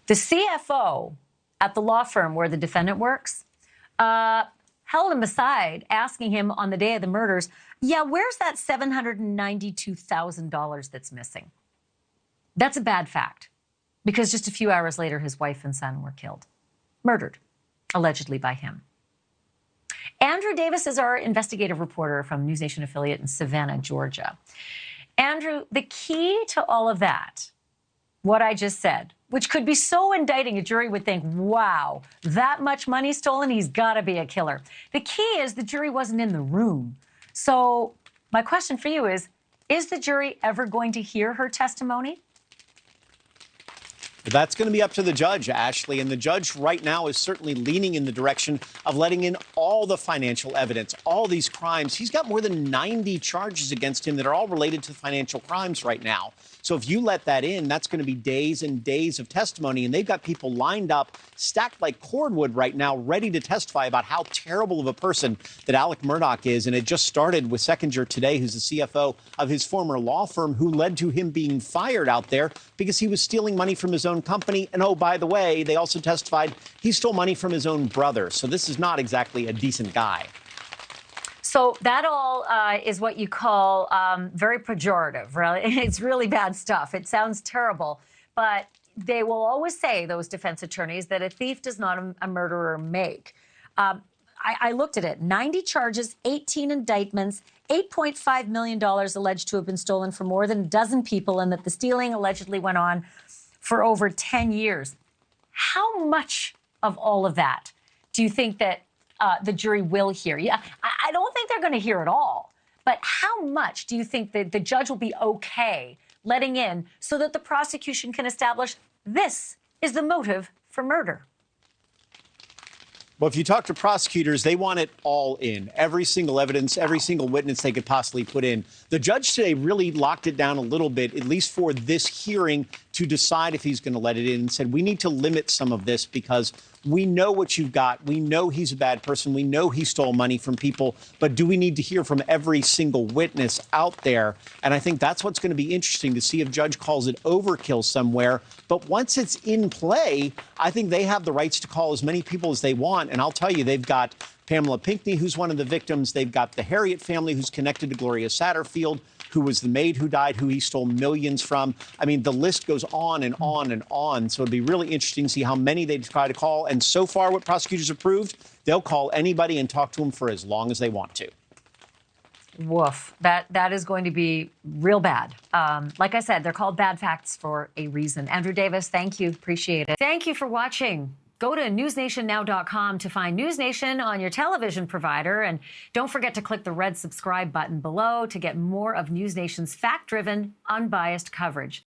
The CFO at the law firm where the defendant works held him aside, asking him on the day of the murders, yeah, where's that $792,000 that's missing? That's a bad fact, because just a few hours later, his wife and son were killed, murdered, allegedly by him. Andrew Davis is our investigative reporter from NewsNation affiliate in Savannah, Georgia. Andrew, the key to all of that, what I just said, which could be so indicting, a jury would think, wow, that much money stolen, he's got to be a killer. The key is the jury wasn't in the room. So my question for you is the jury ever going to hear her testimony? That's going to be up to the judge, Ashleigh. And the judge right now is certainly leaning in the direction of letting in all the financial evidence, all these crimes. He's got more than 90 charges against him that are all related to financial crimes right now. So if you let that in, that's going to be days and days of testimony. And they've got people lined up, stacked like cordwood right now, ready to testify about how terrible of a person that Alec Murdaugh is. And it just started with Seconder today, who's the CFO of his former law firm, who led to him being fired out there because he was stealing money from his own company. And oh, by the way, they also testified he stole money from his own brother. So this is not exactly a decent guy. So that all is what you call very pejorative, really. It's really bad stuff. It sounds terrible, but they will always say, those defense attorneys, that a thief does not a murderer make. I looked at it. 90 charges, 18 indictments, $8.5 million alleged to have been stolen from more than a dozen people, and that the stealing allegedly went on for over 10 years. How much of all of that do you think that the jury will hear? Yeah, I don't think they're going to hear it all. But how much do you think that the judge will be okay letting in so that the prosecution can establish this is the motive for murder? Well, if you talk to prosecutors, they want it all in. Every single evidence, every single witness they could possibly put in. The judge today really locked it down a little bit, at least for this hearing, to decide if he's going to let it in, and said, we need to limit some of this because we know what you've got. We know he's a bad person. We know he stole money from people. But do we need to hear from every single witness out there? And I think that's what's going to be interesting to see if judge calls it overkill somewhere. But once it's in play, I think they have the rights to call as many people as they want. And I'll tell you, they've got Pamela Pinckney, who's one of the victims. They've got the Harriet family, who's connected to Gloria Satterfield, who was the maid who died, who he stole millions from. I mean, the list goes on and on and on. So it'd be really interesting to see how many they try to call. And so far, what prosecutors approved, they'll call anybody and talk to them for as long as they want to. Woof. That is going to be real bad. Like I said, they're called bad facts for a reason. Andrew Davis, thank you. Appreciate it. Thank you for watching. Go to newsnationnow.com to find NewsNation on your television provider. And don't forget to click the red subscribe button below to get more of NewsNation's fact-driven, unbiased coverage.